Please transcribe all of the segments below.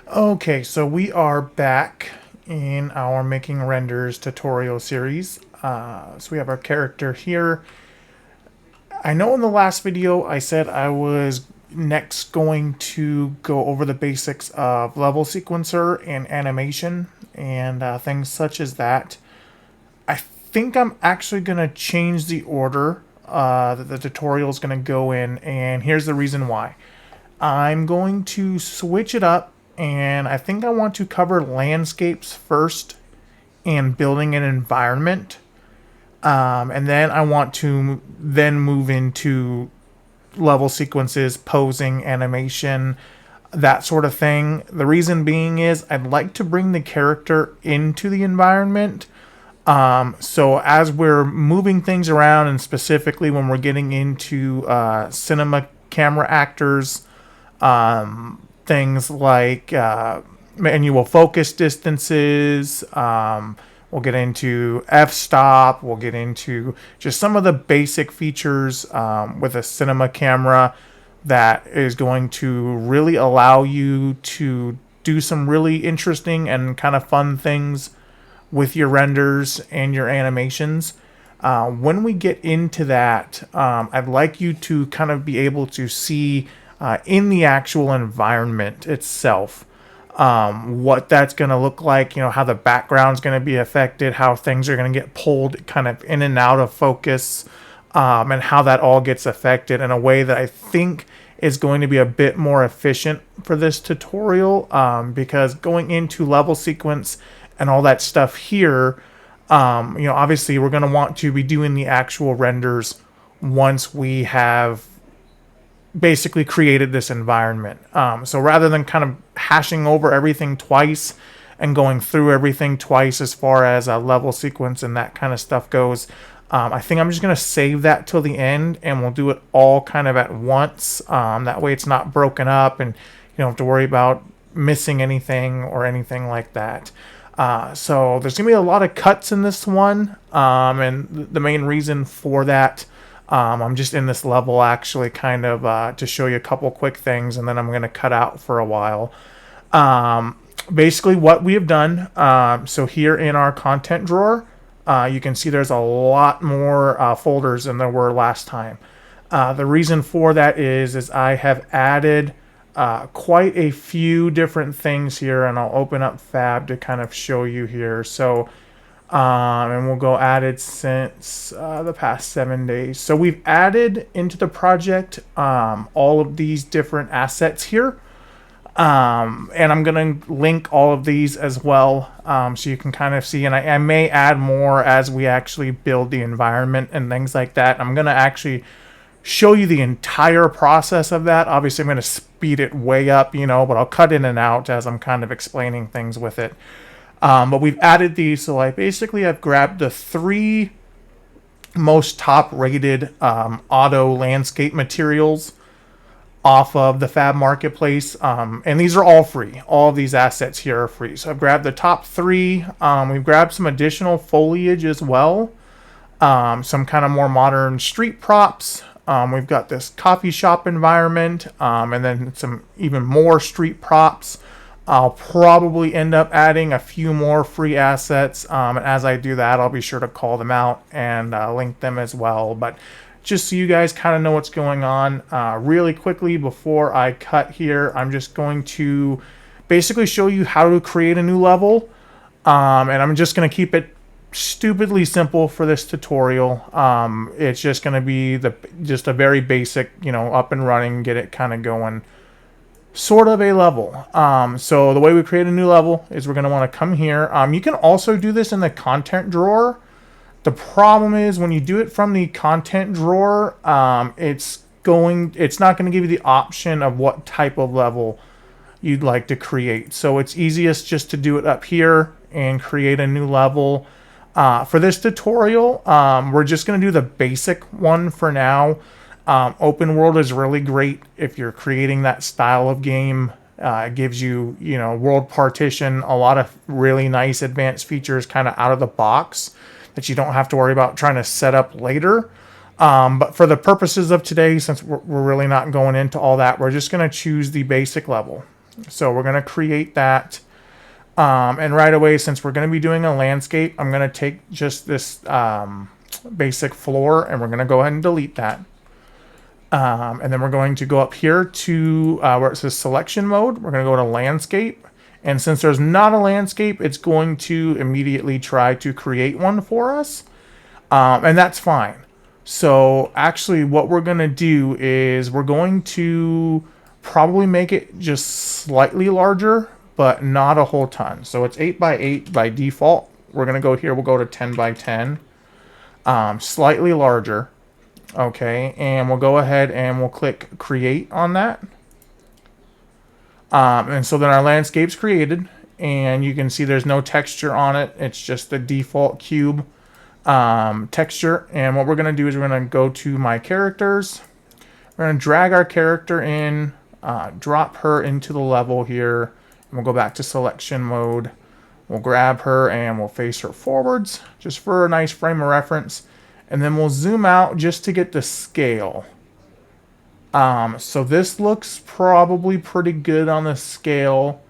Okay, so we are back in our making renders tutorial series. So we have our character here. I know in the last video I said I was next going to go over the basics of level sequencer and animation and things such as that. I think I'm actually going to change the order that the tutorial is going to go in, and here's the reason why. I'm going to switch it up, and I think I want to cover landscapes first and building an environment. And then I want to then move into level sequences, posing, animation, that sort of thing. The reason being is I'd like to bring the character into the environment. So as we're moving things around, and specifically when we're getting into cinema camera actors, things like manual focus distances. We'll get into f-stop. We'll get into just some of the basic features with a cinema camera that is going to really allow you to do some really interesting and kind of fun things with your renders and your animations. When we get into that, I'd like you to kind of be able to see in the actual environment itself what that's going to look like, how the background's going to be affected, how things are going to get pulled kind of in and out of focus, and how that all gets affected in a way that I think is going to be a bit more efficient for this tutorial, because going into level sequence and all that stuff here, obviously we're going to want to be doing the actual renders once we have basically created this environment. So rather than kind of hashing over everything twice and going through everything twice as far as a level sequence and that kind of stuff goes, I think I'm just going to save that till the end, and we'll do it all kind of at once. That way it's not broken up, and you don't have to worry about missing anything or anything like that. So there's going to be a lot of cuts in this one, and the main reason for that, I'm just in this level actually kind of to show you a couple quick things, and then I'm going to cut out for a while. Basically what we have done, so here in our content drawer, you can see there's a lot more folders than there were last time. The reason for that is I have added quite a few different things here, and I'll open up Fab to kind of show you here. So and we'll go added since the past 7 days. So we've added into the project all of these different assets here. And I'm going to link all of these as well, so you can kind of see. And I may add more as we actually build the environment and things like that. I'm going to actually show you the entire process of that. Obviously, I'm going to speed it way up, but I'll cut in and out as I'm kind of explaining things with it. But we've added these, so I've grabbed the 3 most top rated auto landscape materials off of the Fab Marketplace, and these are all free. All of these assets here are free. So I've grabbed the top 3. We've grabbed some additional foliage as well, some kind of more modern street props. We've got this coffee shop environment, and then some even more street props. I'll probably end up adding a few more free assets, and as I do that, I'll be sure to call them out and link them as well. But just so you guys kind of know what's going on, really quickly before I cut here, I'm just going to basically show you how to create a new level, and I'm just going to keep it stupidly simple for this tutorial. It's just going to be just a very basic, up and running, get it kind of going sort of a level. So the way we create a new level is we're going to want to come here. You can also do this in the content drawer. The problem is when you do it from the content drawer, it's not going to give you the option of what type of level you'd like to create. So it's easiest just to do it up here and create a new level. For this tutorial, we're just going to do the basic one for now. Open world is really great if you're creating that style of game. It gives you, world partition, a lot of really nice advanced features kind of out of the box that you don't have to worry about trying to set up later. But for the purposes of today, since we're really not going into all that, we're just going to choose the basic level. So we're going to create that. And right away, since we're going to be doing a landscape, I'm going to take just this basic floor and we're going to go ahead and delete that. And then we're going to go up here to where it says selection mode. We're going to go to landscape. And since there's not a landscape, it's going to immediately try to create one for us. And that's fine. So actually what we're going to do is we're going to probably make it just slightly larger, but not a whole ton. So it's 8 by 8 by default. We're going to go here. We'll go to 10 by 10. Slightly larger. Okay. And we'll go ahead and we'll click create on that. And so then our landscape's created. And you can see there's no texture on it. It's just the default cube texture. And what we're going to do is we're going to go to my characters. We're going to drag our character in, drop her into the level here, and we'll go back to selection mode. We'll grab her and we'll face her forwards just for a nice frame of reference. And then we'll zoom out just to get the scale. So this looks probably pretty good on the scale.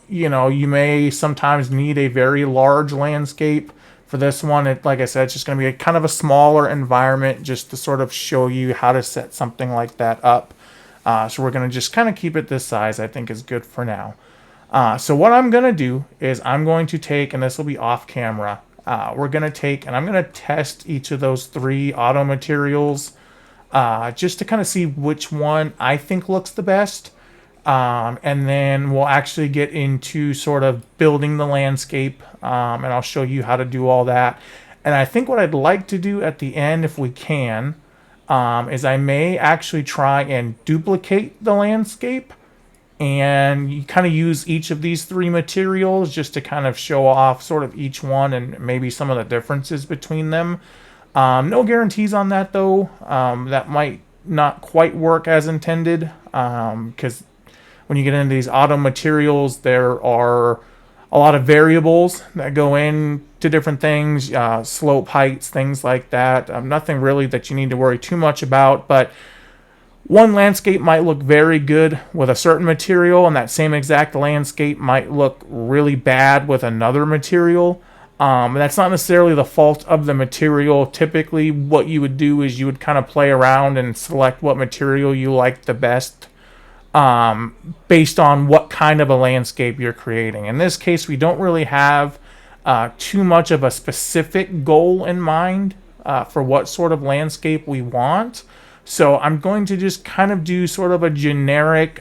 You know, you may sometimes need a very large landscape. For this one, like I said, it's just going to be kind of a smaller environment just to sort of show you how to set something like that up. So we're going to just kind of keep it this size. I think is good for now. So what I'm going to do is I'm going to take, and this will be off camera, we're going to take, and I'm going to test each of those 3 auto materials just to kind of see which one I think looks the best. And then we'll actually get into sort of building the landscape, and I'll show you how to do all that. And I think what I'd like to do at the end, if we can, is I may actually try and duplicate the landscape, and you kind of use each of these 3 materials just to kind of show off sort of each one and maybe some of the differences between them. No guarantees on that though. That might not quite work as intended, because when you get into these auto materials, there are a lot of variables that go into different things, slope heights, things like that. Nothing really that you need to worry too much about, but one landscape might look very good with a certain material, and that same exact landscape might look really bad with another material. That's not necessarily the fault of the material. Typically, what you would do is you would kind of play around and select what material you like the best, based on what kind of a landscape you're creating. In this case, we don't really have too much of a specific goal in mind for what sort of landscape we want. So I'm going to just kind of do sort of a generic,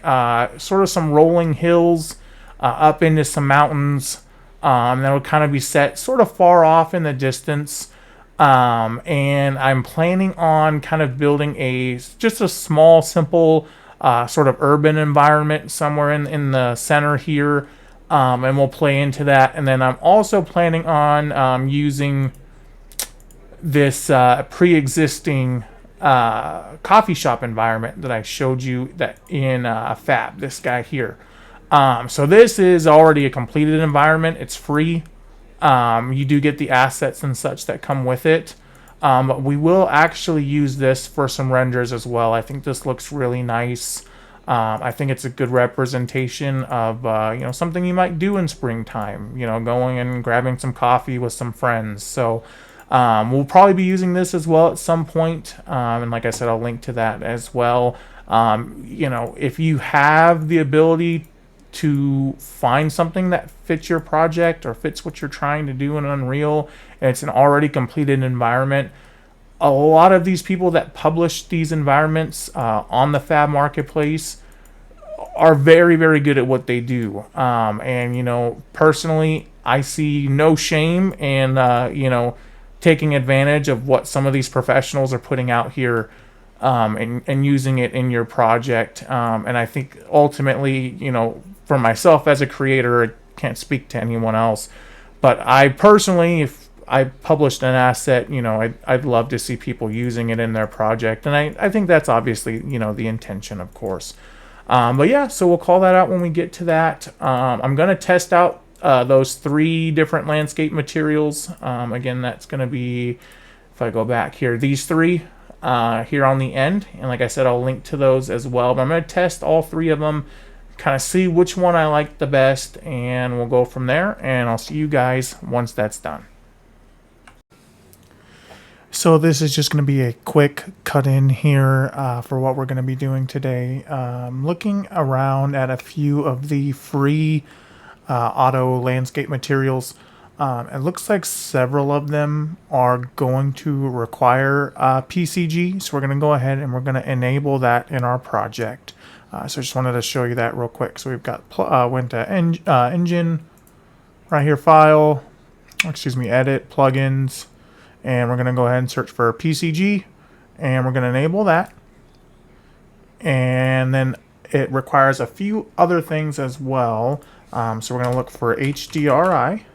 sort of some rolling hills up into some mountains that'll kind of be set sort of far off in the distance. And I'm planning on kind of building just a small, simple sort of urban environment somewhere in the center here, and we'll play into that. And then I'm also planning on using this pre-existing coffee shop environment that I showed you that in Fab, this guy here. So this is already a completed environment. It's free. You do get the assets and such that come with it. But we will actually use this for some renders as well. I think this looks really nice. I think it's a good representation of something you might do in springtime. Going and grabbing some coffee with some friends. So we'll probably be using this as well at some point. And like I said, I'll link to that as well. If you have the ability to find something that fits your project or fits what you're trying to do in Unreal, and it's an already completed environment, a lot of these people that publish these environments on the Fab Marketplace are very, very good at what they do. And personally, I see no shame in taking advantage of what some of these professionals are putting out here, and using it in your project. And I think ultimately, for myself as a creator, I can't speak to anyone else, but I personally, if I published an asset, I'd love to see people using it in their project. And I think that's obviously, the intention, of course. But yeah, so we'll call that out when we get to that. I'm going to test out those 3 different landscape materials. Again, that's going to be, if I go back here, these 3. here on the end. And like I said, I'll link to those as well. But I'm going to test all 3 of them, kind of see which one I like the best, and we'll go from there. And I'll see you guys once that's done. So this is just going to be a quick cut in here for what we're going to be doing today. Looking around at a few of the free auto landscape materials. It looks like several of them are going to require PCG, so we're going to go ahead and we're going to enable that in our project. So I just wanted to show you that real quick. So we've got went to engine, right here, file, edit, plugins, and we're going to go ahead and search for PCG, and we're going to enable that. And then it requires a few other things as well. So we're going to look for HDRI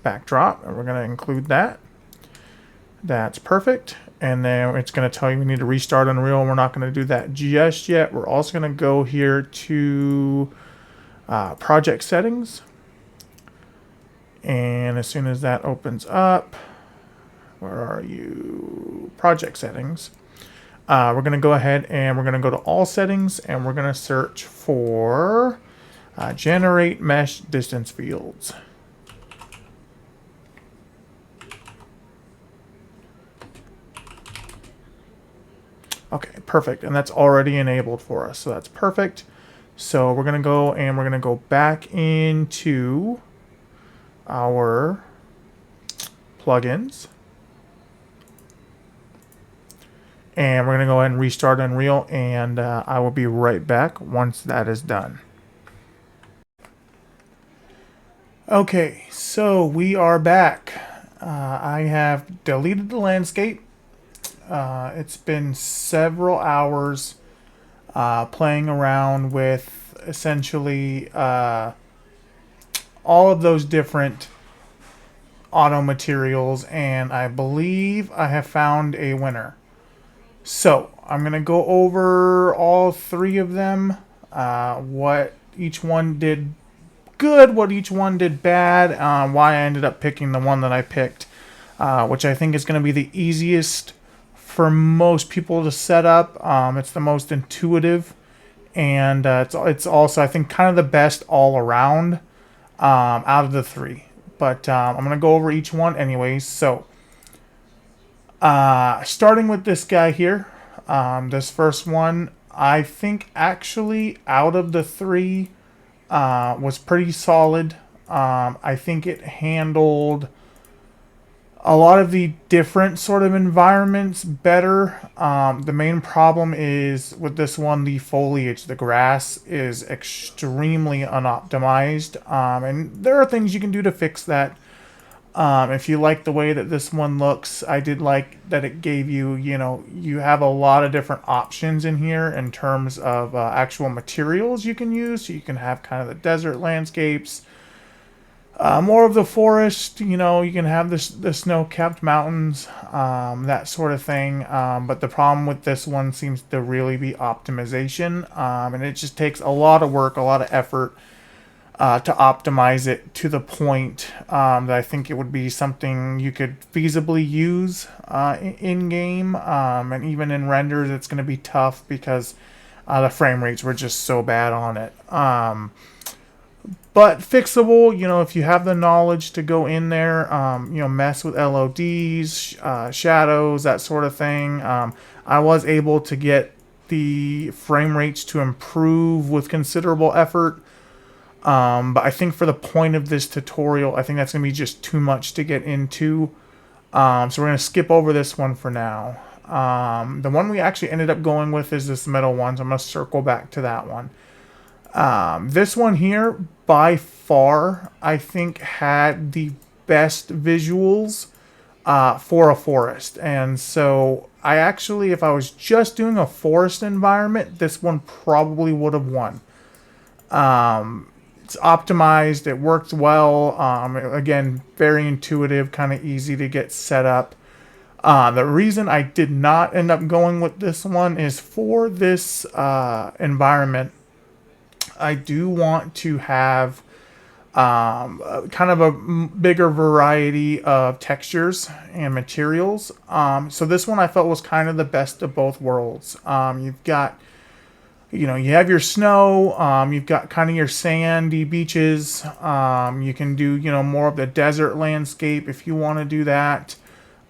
backdrop, and we're going to include that. That's perfect. And then it's going to tell you we need to restart Unreal. We're not going to do that just yet. We're also going to go here to project settings. And as soon as that opens up, where are you? Project settings. We're going to go ahead and we're going to go to all settings, and we're going to search for generate mesh distance fields. Okay, perfect. And that's already enabled for us. So that's perfect. So we're going to go and we're going to go back into our plugins. And we're going to go ahead and restart Unreal, and I will be right back once that is done. Okay, so we are back. I have deleted the landscape. It's been several hours playing around with essentially all of those different auto materials, and I believe I have found a winner. So I'm going to go over all 3 of them, what each one did good, what each one did bad, why I ended up picking the one that I picked, which I think is going to be the easiest for most people to set up. It's the most intuitive, and it's also, I think, kind of the best all around out of the 3. But I'm going to go over each one anyways. So starting with this guy here, this first one, I think actually out of the 3 was pretty solid. I think it handled a lot of the different sort of environments better. The main problem is with this one, the foliage, the grass is extremely unoptimized. And there are things you can do to fix that. If you like the way that this one looks, I did like that it gave you, you have a lot of different options in here in terms of actual materials you can use. So you can have kind of the desert landscapes, more of the forest, you can have the snow-capped mountains, that sort of thing. But the problem with this one seems to really be optimization. And it just takes a lot of work, a lot of effort to optimize it to the point that I think it would be something you could feasibly use in-game. And even in renders, it's going to be tough because the frame rates were just so bad on it. But fixable, if you have the knowledge to go in there, mess with LODs, shadows, that sort of thing. I was able to get the frame rates to improve with considerable effort. But I think for the point of this tutorial, I think that's going to be just too much to get into. So we're going to skip over this one for now. The one we actually ended up going with is this middle one, so I'm going to circle back to that one. This one here, by far, I think had the best visuals for a forest. And so I actually, if I was just doing a forest environment, this one probably would have won. It's optimized, it works well. Again, very intuitive, kind of easy to get set up. The reason I did not end up going with this one is for this environment, I do want to have kind of a bigger variety of textures and materials. So this one I felt was kind of the best of both worlds. You've got, you have your snow, you've got kind of your sandy beaches. You can do, more of the desert landscape if you want to do that.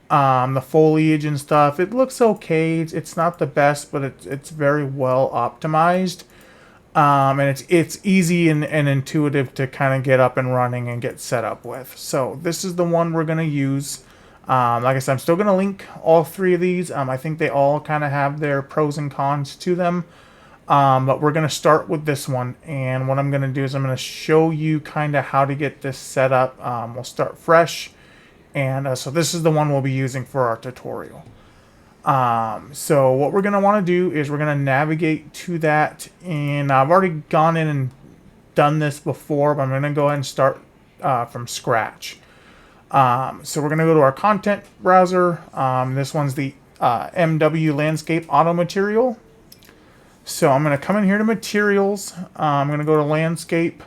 The foliage and stuff, it looks okay. It's not the best, but it's very well optimized. And it's easy and intuitive to kind of get up and running and get set up with. So this is the one we're going to use. Like I said, I'm still going to link all three of these. I think they all kind of have their pros and cons to them. But we're going to start with this one. And what I'm going to do is I'm going to show you kind of how to get this set up. We'll start fresh. And so this is the one we'll be using for our tutorial. So what we're going to want to do is we're going to navigate to that. And I've already gone in and done this before, but I'm going to go ahead and start from scratch. So we're going to go to our content browser. This one's the MW Landscape Auto Material. So I'm going to come in here to Materials. I'm going to go to Landscape.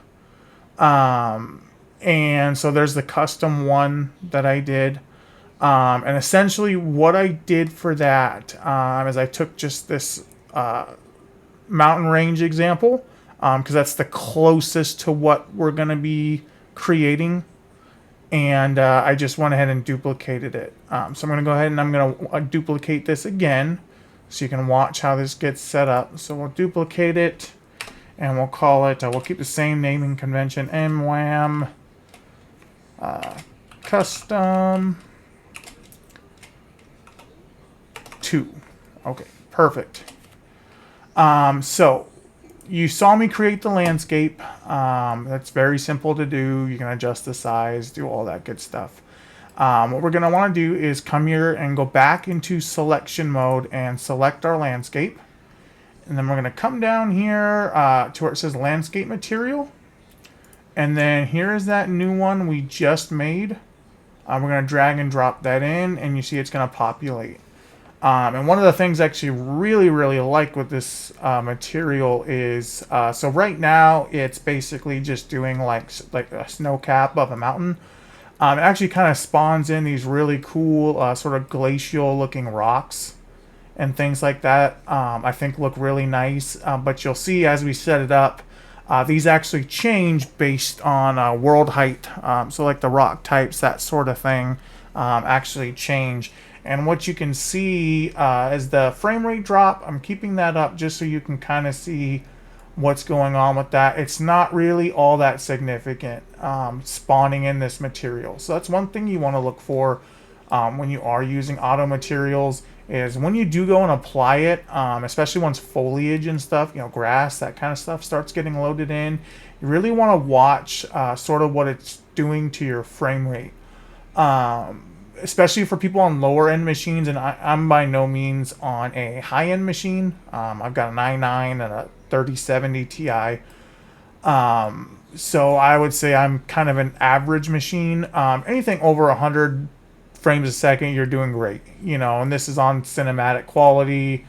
And so there's the custom one that I did. And essentially what I did for that is I took just this mountain range example, because that's the closest to what we're going to be creating. And I just went ahead and duplicated it. So I'm going to go ahead and I'm going to duplicate this again so you can watch how this gets set up. So we'll duplicate it and we'll call it, we'll keep the same naming convention, MWAM Custom 2. Okay, perfect. So you saw me create the landscape. That's very simple to do. You can adjust the size, do all that good stuff. What we're going to want to do is come here and go back into selection mode and select our landscape. And then we're going to come down here to where it says landscape material. And then here is that new one we just made. We're going to drag and drop that in, and you see it's going to populate. And one of the things I actually really like with this material is, so right now it's basically just doing like a snow cap of a mountain. It actually kind of spawns in these really cool sort of glacial looking rocks and things like that. I think look really nice, but you'll see as we set it up, these actually change based on world height. So like the rock types, that sort of thing, actually change. And what you can see is the frame rate drop. I'm keeping that up just so you can kind of see what's going on with that. It's not really all that significant spawning in this material. So that's one thing you want to look for when you are using auto materials, is when you do go and apply it, especially once foliage and stuff, grass, that kind of stuff starts getting loaded in, you really want to watch sort of what it's doing to your frame rate. Especially for people on lower end machines, and I'm by no means on a high end machine. I've got an i9 and a 3070 Ti. So I would say I'm kind of an average machine. Anything over 100 frames a second, you're doing great. And this is on cinematic quality,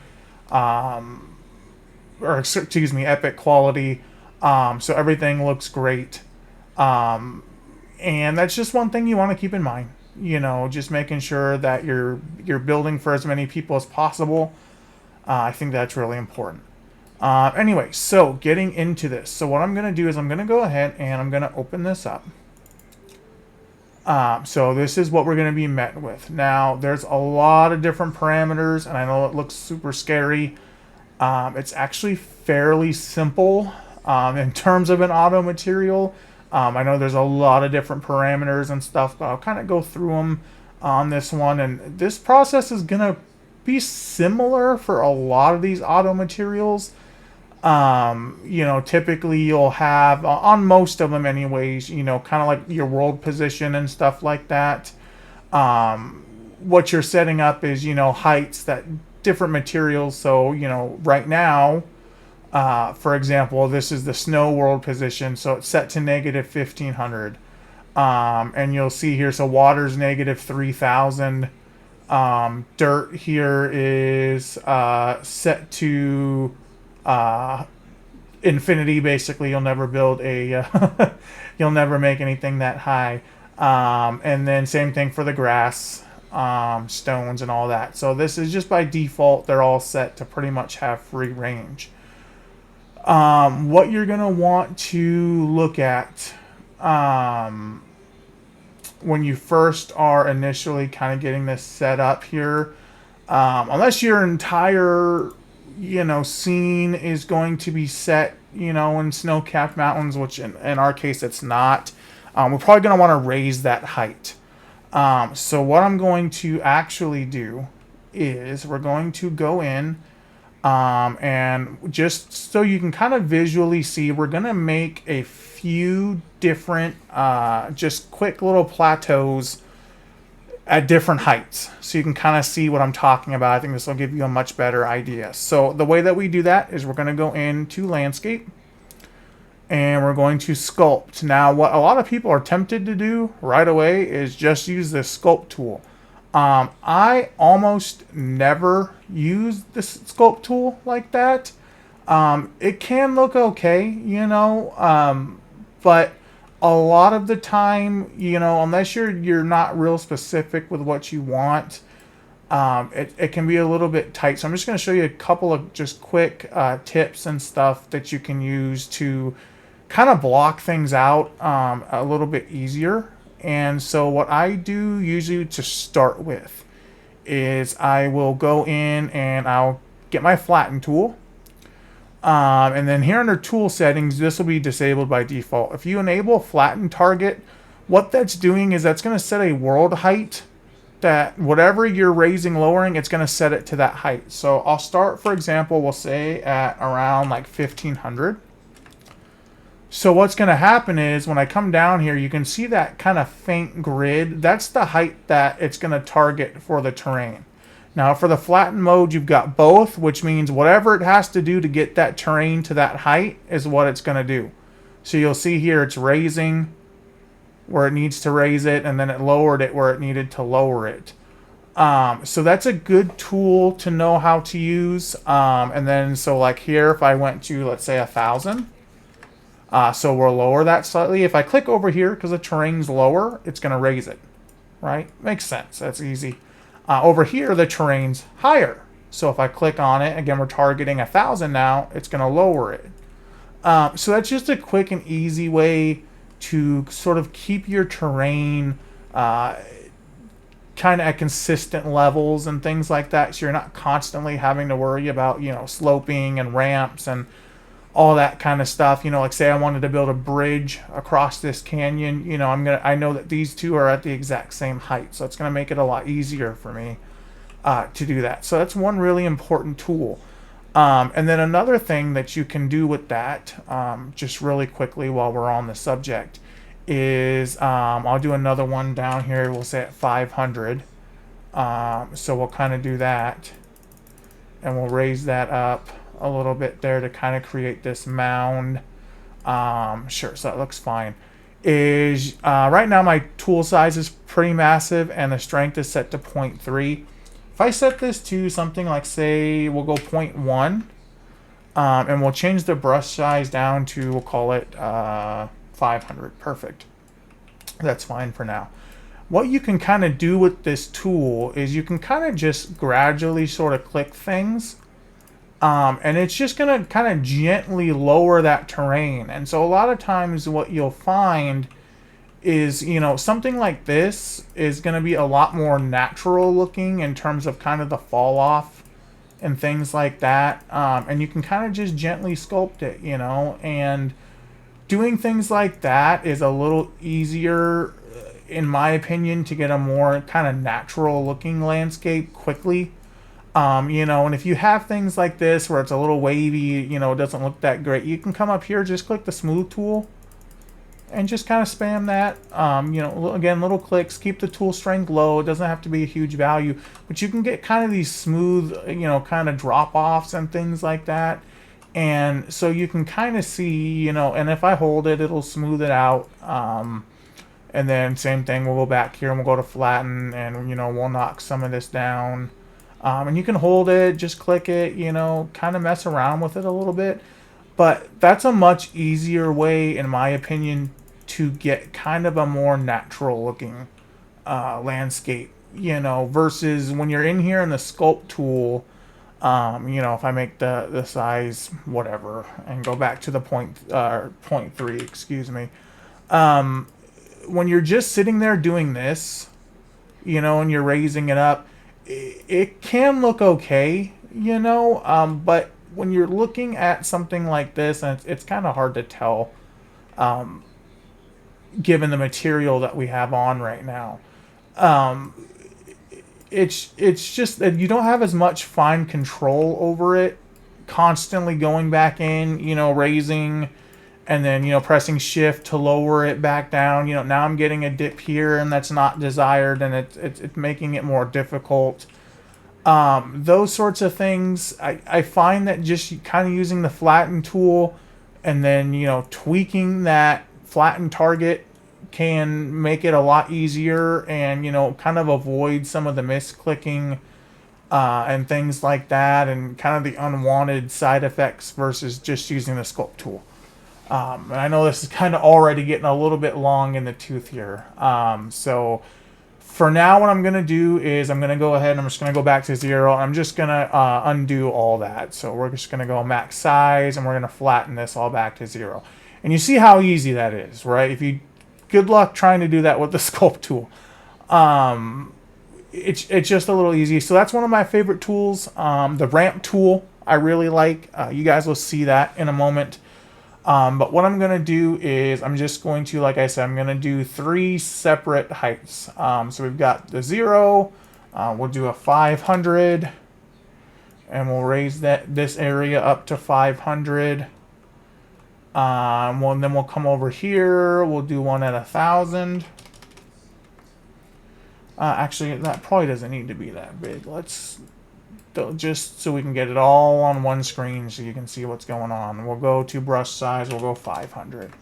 or excuse me, epic quality. So everything looks great. And that's just one thing you want to keep in mind. Just making sure that you're building for as many people as possible. I think that's really important. Anyway, so getting into this. So what I'm going to do is I'm going to go ahead and I'm going to open this up. So this is what we're going to be met with. Now, there's a lot of different parameters, and I know it looks super scary. It's actually fairly simple in terms of an auto material. I know there's a lot of different parameters and stuff, but I'll kind of go through them on this one. And this process is going to be similar for a lot of these auto materials. Typically you'll have, on most of them anyways, kind of like your world position and stuff like that. What you're setting up is, heights, that different materials. So, right now, for example, this is the snow world position, so it's set to negative 1500. And you'll see here, so water's negative 3000. Dirt here is set to infinity. Basically, you'll never build a you'll never make anything that high. And then same thing for the grass, stones and all that. So this is just by default, they're all set to pretty much have free range. What you're going to want to look at when you first are initially kind of getting this set up here, unless your entire scene is going to be set in snow-capped mountains, which in our case it's not, we're probably going to want to raise that height. So what I'm going to actually do is we're going to go in, and just so you can kind of visually see, we're going to make a few different just quick little plateaus at different heights, so you can kind of see what I'm talking about. I think this will give you a much better idea. So the way that we do that is we're going to go into landscape and we're going to sculpt. Now what a lot of people are tempted to do right away is just use the sculpt tool. I almost never use the sculpt tool like that. It can look okay, but a lot of the time, unless you're not real specific with what you want, it can be a little bit tight. So I'm just going to show you a couple of just quick tips and stuff that you can use to kind of block things out a little bit easier. And so what I do usually to start with is I will go in and I'll get my flatten tool. And then here under tool settings, this will be disabled by default. If you enable flatten target, what that's doing is that's going to set a world height that whatever you're raising, lowering, it's going to set it to that height. So I'll start, for example, we'll say at around like 1500. So what's going to happen is when I come down here, you can see that kind of faint grid. That's the height that it's going to target for the terrain. Now for the flatten mode, you've got both, which means whatever it has to do to get that terrain to that height is what it's going to do. So you'll see here it's raising where it needs to raise it, and then it lowered it where it needed to lower it. So that's a good tool to know how to use. And then so like here, if I went to, let's say 1000, so we'll lower that slightly. If I click over here, because the terrain's lower, it's going to raise it, right? Makes sense. That's easy. Over here, the terrain's higher. So if I click on it, again, we're targeting 1000 now, it's going to lower it. So that's just a quick and easy way to sort of keep your terrain kind of at consistent levels and things like that. So you're not constantly having to worry about, sloping and ramps and all that kind of stuff. Like say I wanted to build a bridge across this canyon, I know that these two are at the exact same height, so it's going to make it a lot easier for me to do that. So that's one really important tool. And then another thing that you can do with that, just really quickly while we're on the subject, is I'll do another one down here. We'll say at 500. So we'll kind of do that, and we'll raise that up a little bit there to kind of create this mound. Sure, so that looks fine. Right now my tool size is pretty massive and the strength is set to 0.3. If I set this to something like, say, we'll go 0.1, and we'll change the brush size down to, we'll call it 500. Perfect. That's fine for now. What you can kind of do with this tool is you can kind of just gradually sort of click things. And it's just going to kind of gently lower that terrain. And so a lot of times what you'll find is, something like this is going to be a lot more natural looking in terms of kind of the fall off and things like that. And you can kind of just gently sculpt it, and doing things like that is a little easier, in my opinion, to get a more kind of natural looking landscape quickly. And if you have things like this where it's a little wavy, it doesn't look that great, you can come up here, just click the smooth tool and just kind of spam that. Again, little clicks, keep the tool strength low. It doesn't have to be a huge value, but you can get kind of these smooth, kind of drop offs and things like that. And so you can kind of see, and if I hold it, it'll smooth it out. And then same thing, we'll go back here and we'll go to flatten, and, we'll knock some of this down. And you can hold it, just click it, kind of mess around with it a little bit. But that's a much easier way, in my opinion, to get kind of a more natural looking landscape, versus when you're in here in the sculpt tool. If I make the size whatever and go back to the point 3, excuse me. When you're just sitting there doing this, and you're raising it up, it can look okay, but when you're looking at something like this, and it's kind of hard to tell, given the material that we have on right now. It's just that you don't have as much fine control over it, constantly going back in, raising, and then, pressing shift to lower it back down. Now I'm getting a dip here, and that's not desired, and it's making it more difficult. Those sorts of things, I find that just kind of using the flatten tool and then, tweaking that flatten target can make it a lot easier, and, kind of avoid some of the misclicking and things like that, and kind of the unwanted side effects versus just using the sculpt tool. And I know this is kind of already getting a little bit long in the tooth here. So for now, what I'm going to do is I'm going to go ahead and I'm just going to go back to 0. And I'm just going to undo all that. So we're just going to go max size, and we're going to flatten this all back to 0. And you see how easy that is, right? Good luck trying to do that with the sculpt tool. It's just a little easy. So that's one of my favorite tools. The ramp tool I really like. You guys will see that in a moment. But what I'm going to do is I'm just going to, like I said, I'm going to do 3 separate heights. So we've got the 0, we'll do a 500, and we'll raise this area up to 500. Then we'll come over here, we'll do one at 1,000. Actually, that probably doesn't need to be that big. Let's just so we can get it all on one screen so you can see what's going on. We'll go to brush size, we'll go 500.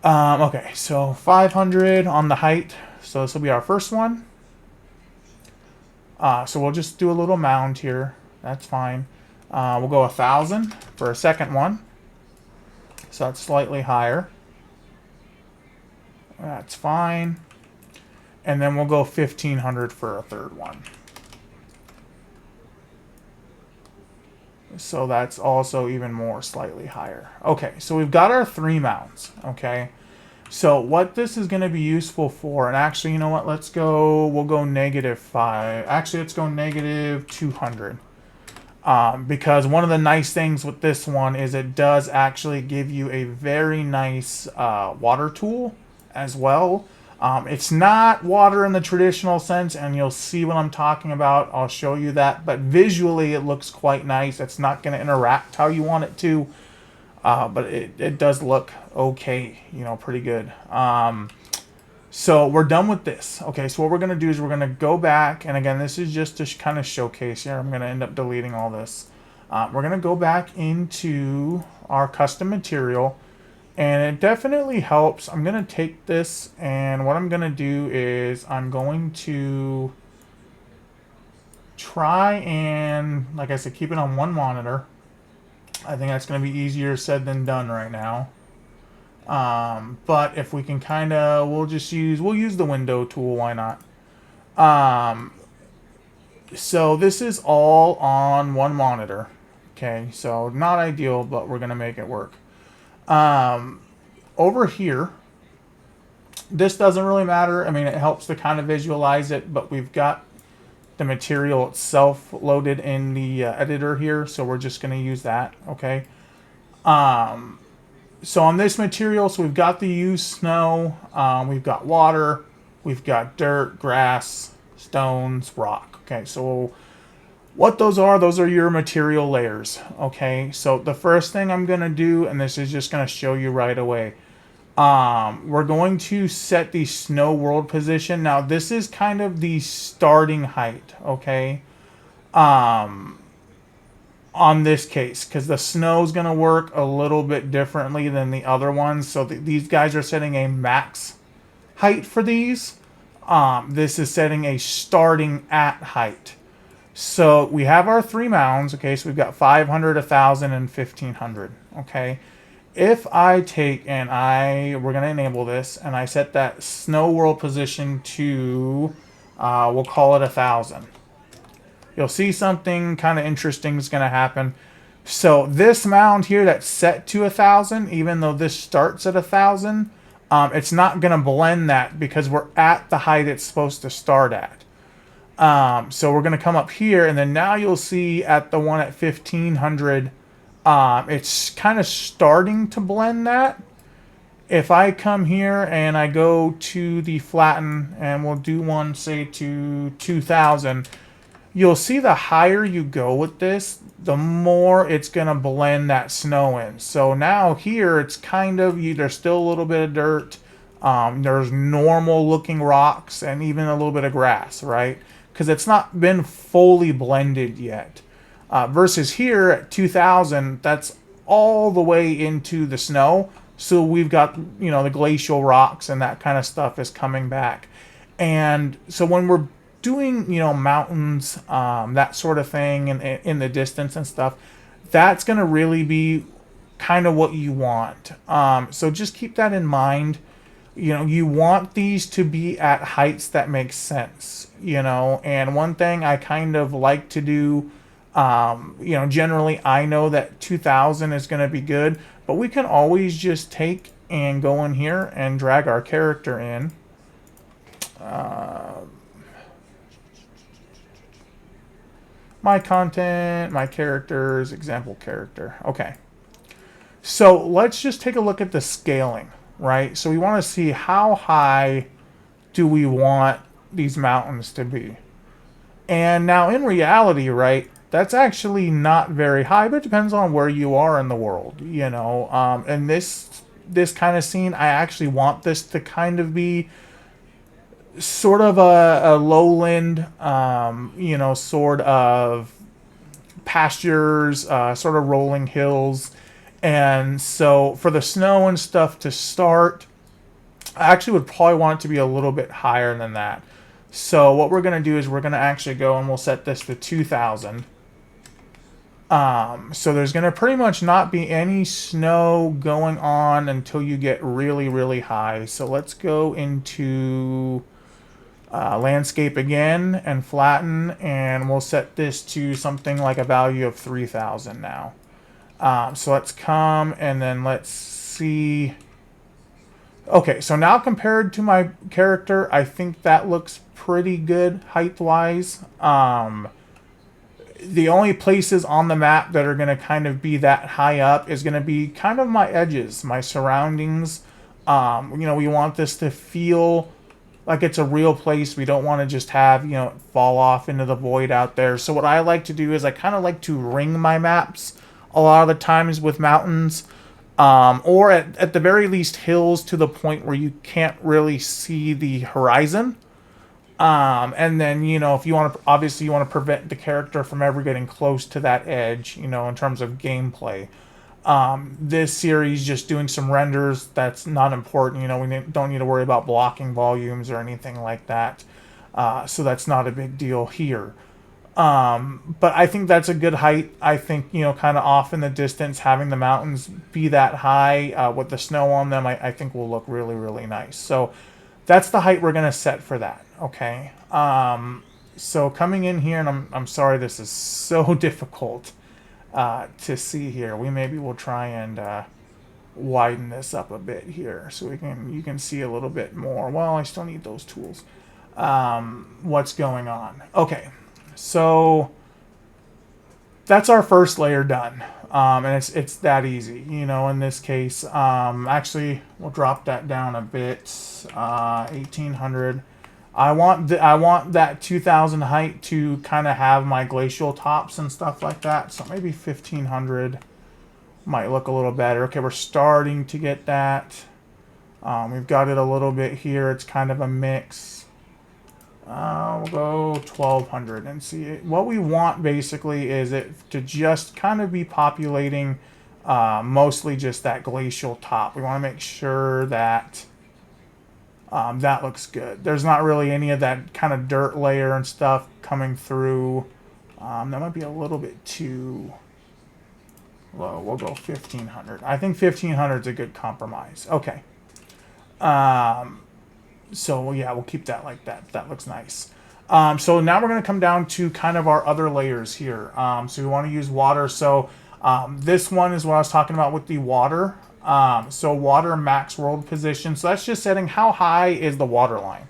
Okay, so 500 on the height. So this will be our first one. So we'll just do a little mound here. That's fine. We'll go 1,000 for a second one. So that's slightly higher. That's fine. And then we'll go 1,500 for a third one. So that's also even more slightly higher. Okay, so we've got our 3 mounds, okay? So what this is going to be useful for, and actually, you know what, we'll go -5. Actually, let's go -200. Because one of the nice things with this one is it does actually give you a very nice water tool as well. It's not water in the traditional sense, and you'll see what I'm talking about. I'll show you that. But visually, it looks quite nice. It's not going to interact how you want it to. But it does look okay, pretty good. So we're done with this. Okay, so what we're going to do is we're going to go back. And again, this is just to kind of showcase here. I'm going to end up deleting all this. We're going to go back into our custom material. And it definitely helps. I'm going to take this, and what I'm going to do is I'm going to try and, like I said, keep it on one monitor. I think that's going to be easier said than done right now. But if we can we'll use the window tool, why not? So this is all on one monitor. Okay, so not ideal, but we're going to make it work. Over here, this doesn't really matter. I mean, it helps to kind of visualize it, but we've got the material itself loaded in the editor here, so we're just going to use that, okay? So on this material, so we've got the used snow, we've got water, we've got dirt, grass, stones, rock, okay? So what those are your material layers, okay? So the first thing I'm going to do, and this is just going to show you right away, we're going to set the snow world position. Now, this is kind of the starting height, okay, on this case, because the snow is going to work a little bit differently than the other ones. So these guys are setting a max height for these. This is setting a starting at height. So we have our three mounds. Okay, so we've got 500, 1,000, and 1,500. Okay, if I take and we're gonna enable this, and I set that snow world position to, we'll call it 1,000. You'll see something kind of interesting is gonna happen. So this mound here that's set to 1,000, even though this starts at 1,000, it's not gonna blend that because we're at the height it's supposed to start at. So we're gonna come up here, and then now you'll see at the one at 1,500, it's kind of starting to blend that. If I come here and I go to the flatten, and we'll do one, say, to 2,000, you'll see the higher you go with this, the more it's going to blend that snow in. So now here, it's kind of, there's still a little bit of dirt. There's normal looking rocks and even a little bit of grass, right? Because it's not been fully blended yet. Versus here at 2,000, that's all the way into the snow. So we've got, the glacial rocks and that kind of stuff is coming back. And so when we're doing, mountains, that sort of thing in the distance and stuff, that's going to really be kind of what you want. So just keep that in mind. You want these to be at heights that make sense, and one thing I kind of like to do, generally I know that 2,000 is going to be good, but we can always just take and go in here and drag our character in. My content, my characters, example character. Okay. So let's just take a look at the scaling, right? So we want to see how high do we want these mountains to be. And now in reality, right, that's actually not very high, but it depends on where you are in the world, And this kind of scene, I actually want this to kind of be sort of a lowland, sort of pastures, sort of rolling hills. And so for the snow and stuff to start, I actually would probably want it to be a little bit higher than that. So what we're going to do is we're going to actually go and we'll set this to 2,000. So there's going to pretty much not be any snow going on until you get really, really high. So let's go into landscape again and flatten, and we'll set this to something like a value of 3,000 now. So let's come and then let's see. Okay, so now compared to my character, I think that looks pretty good height-wise. The only places on the map that are going to kind of be that high up is going to be kind of my edges, my surroundings. We want this to feel like it's a real place. We don't want to just have, fall off into the void out there. So what I like to do is I kind of like to ring my maps a lot of the times with mountains, or at the very least hills to the point where you can't really see the horizon. And then, if you want to, obviously you want to prevent the character from ever getting close to that edge, in terms of gameplay. This series, just doing some renders, that's not important. We don't need to worry about blocking volumes or anything like that. So that's not a big deal here. But I think that's a good height. I think, kind of off in the distance, having the mountains be that high with the snow on them, I think will look really, really nice. So that's the height we're going to set for that. Okay. So coming in here, and I'm sorry this is so difficult to see here. Maybe we'll try and widen this up a bit here so you can see a little bit more. Well, I still need those tools. What's going on? Okay. So that's our first layer done, and it's that easy, in this case. Actually, we'll drop that down a bit. 1,800. I want that 2,000 height to kind of have my glacial tops and stuff like that. So maybe 1,500 might look a little better. Okay, we're starting to get that. We've got it a little bit here. It's kind of a mix. We'll go 1,200 and see it. What we want basically is it to just kind of be populating mostly just that glacial top. We want to make sure that that looks good. There's not really any of that kind of dirt layer and stuff coming through That might be a little bit too low. We'll go 1500. I think 1500 is a good compromise. Okay. So yeah, we'll keep that like that. That looks nice. So now we're going to come down to kind of our other layers here. So we want to use water. So this one is what I was talking about with the water. So water max world position. So that's just setting how high is the water line,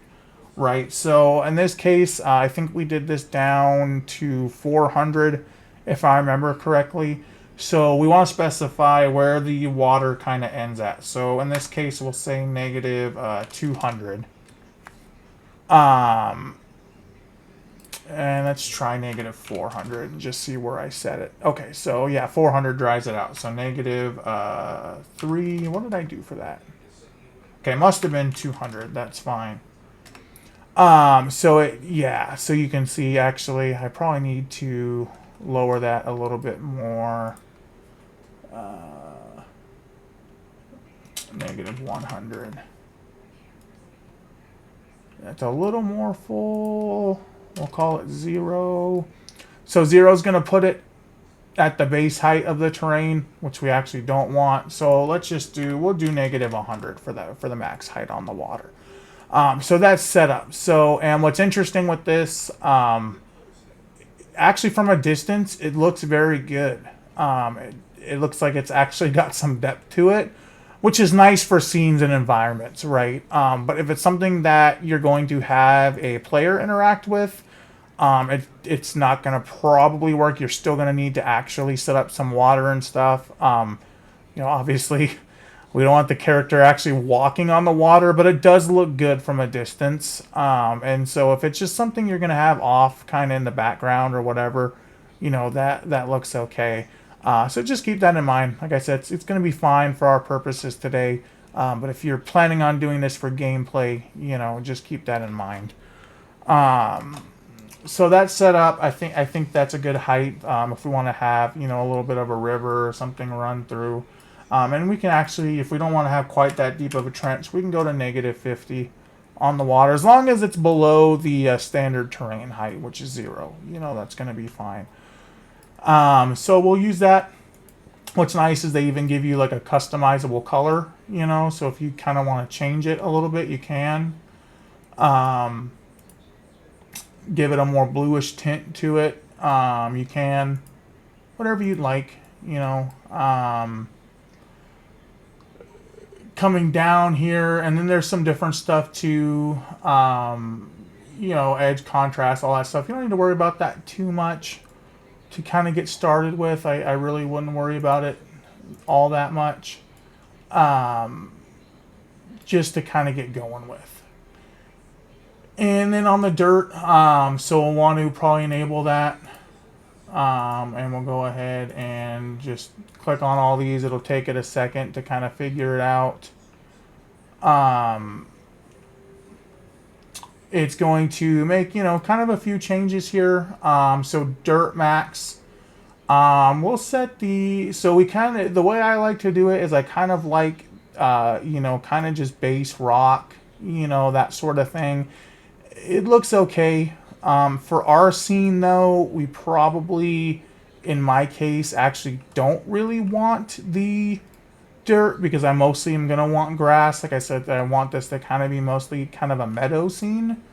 right? So in this case, I think we did this down to 400, if I remember correctly. So we want to specify where the water kind of ends at. So in this case, we'll say negative 200. And let's try negative 400 and just see where I set it. Okay, so yeah, 400 dries it out. So negative 3. What did I do for that? Okay, must have been 200. That's fine. So you can see actually I probably need to lower that a little bit more. Negative 100. That's a little more full. We'll call it 0. So 0 is going to put it at the base height of the terrain, which we actually don't want. So let's just we'll do negative 100 for the max height on the water. So that's set up. So, and what's interesting with this, actually from a distance, it looks very good. It looks like it's actually got some depth to it, which is nice for scenes and environments, right? But if it's something that you're going to have a player interact with, it's not going to probably work. You're still going to need to actually set up some water and stuff. Obviously, we don't want the character actually walking on the water, but it does look good from a distance. And so if it's just something you're going to have off kind of in the background or whatever, that looks okay. So just keep that in mind. Like I said, it's going to be fine for our purposes today. But if you're planning on doing this for gameplay, just keep that in mind. So that's set up. I think that's a good height. If we want to have, a little bit of a river or something run through. And we can actually, if we don't want to have quite that deep of a trench, we can go to negative 50 on the water. As long as it's below the standard terrain height, which is 0. That's going to be fine. So we'll use that. What's nice is they even give you like a customizable color, so if you kind of want to change it a little bit, you can. Give it a more bluish tint to it. You can, whatever you'd like, coming down here, and then there's some different stuff too, edge contrast, all that stuff. You don't need to worry about that too much to kind of get started with. I really wouldn't worry about it all that much, just to kind of get going with. And then on the dirt, so we'll want to probably enable that, and we'll go ahead and just click on all these. It'll take it a second to kind of figure it out. It's going to make, kind of a few changes here. So dirt max, we'll set the way I like to do it is I kind of like, kind of just base rock, that sort of thing. It looks okay. For our scene though, we probably, in my case, actually don't really want the dirt because I mostly am going to want grass. Like I said, I want this to kind of be mostly kind of a meadow scene.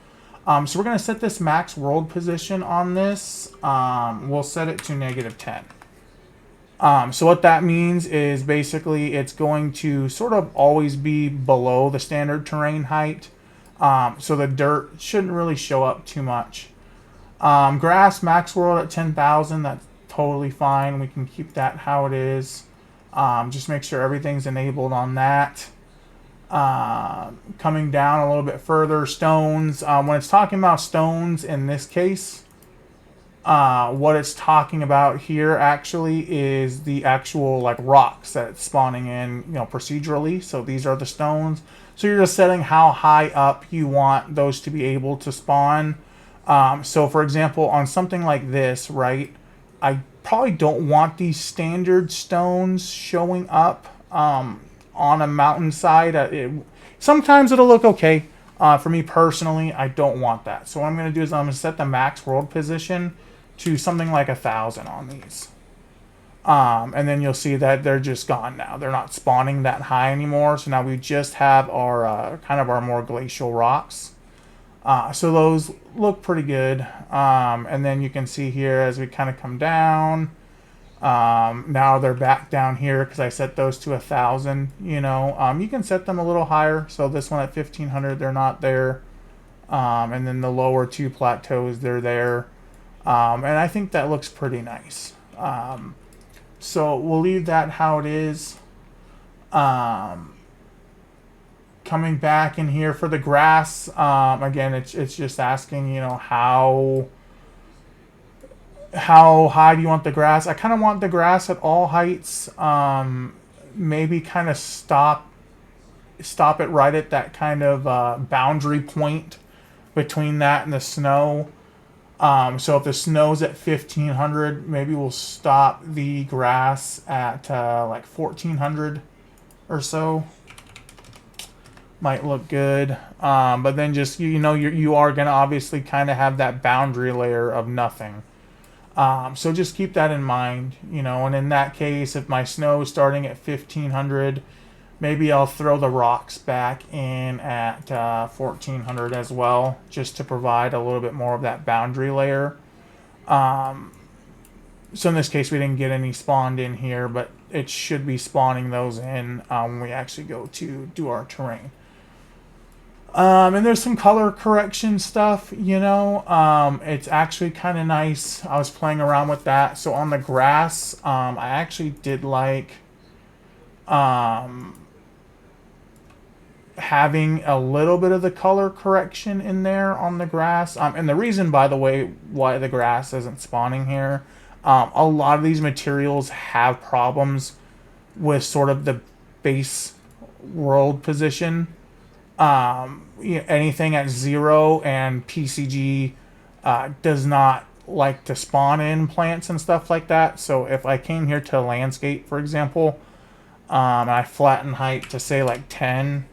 So we're going to set this max world position on this. We'll set it to negative 10. So what that means is basically it's going to sort of always be below the standard terrain height. So the dirt shouldn't really show up too much. Grass max world at 10,000. That's totally fine. We can keep that how it is. Just make sure everything's enabled on that. Coming down a little bit further, stones. When it's talking about stones in this case, what it's talking about here actually is the actual like rocks that it's spawning in, procedurally. So these are the stones. So you're just setting how high up you want those to be able to spawn. So for example, on something like this, right, I probably don't want these standard stones showing up on a mountainside. Sometimes it'll look okay. For me personally, I don't want that. So what I'm going to do is I'm going to set the max world position to something like 1,000 on these. And then you'll see that they're just gone now. They're not spawning that high anymore. So now we just have our kind of our more glacial rocks. So those look pretty good. And then you can see here as we kind of come down, now they're back down here because I set those to 1,000. You know, you can set them a little higher. So this one at 1,500, they're not there. And then the lower two plateaus, they're there. And I think that looks pretty nice. So we'll leave that how it is. Coming back in here for the grass, again, it's just asking, you know, how high do you want the grass? I kind of want the grass at all heights. Maybe kind of stop it right at that kind of boundary point between that and the snow. So if the snow's at 1,500, maybe we'll stop the grass at like 1,400 or so. Might look good. But then just, you know, you are going to obviously kind of have that boundary layer of nothing. So just keep that in mind, you know, and in that case, if my snow is starting at 1,500, maybe I'll throw the rocks back in at 1,400 as well, just to provide a little bit more of that boundary layer. So in this case, we didn't get any spawned in here, but it should be spawning those in when we actually go to do our terrain. And there's some color correction stuff, you know. It's actually kind of nice. I was playing around with that. So on the grass, I actually did like having a little bit of the color correction in there on the grass. And the reason, by the way, why the grass isn't spawning here, a lot of these materials have problems with sort of the base world position. Anything at 0 and PCG does not like to spawn in plants and stuff like that. So if I came here to landscape, for example, and I flatten height to say like 10,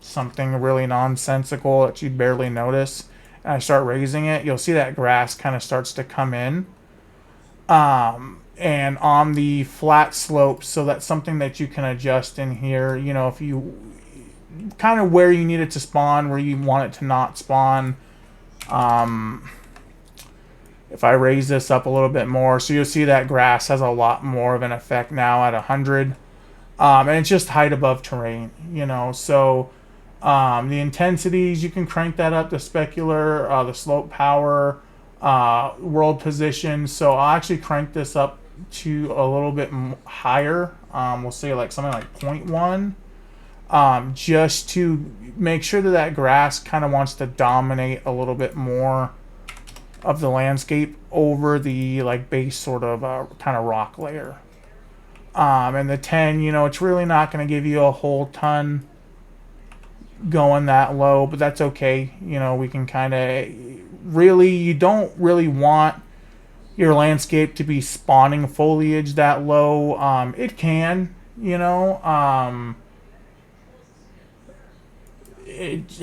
something really nonsensical that you'd barely notice, and I start raising it, you'll see that grass kind of starts to come in. And on the flat slopes, so that's something that you can adjust in here. You know, if you kind of where you need it to spawn, where you want it to not spawn. If I raise this up a little bit more, so you'll see that grass has a lot more of an effect now at 100. And it's just height above terrain, you know. So the intensities, you can crank that up, the specular, the slope power, world position. So I'll actually crank this up to a little bit higher. We'll say like something like 0.1. Just to make sure that that grass kind of wants to dominate a little bit more of the landscape over the like base sort of kind of rock layer. And the 10, you know, it's really not going to give you a whole ton going that low, but that's okay. You know, we can kind of really, you don't really want your landscape to be spawning foliage that low. It can, you know,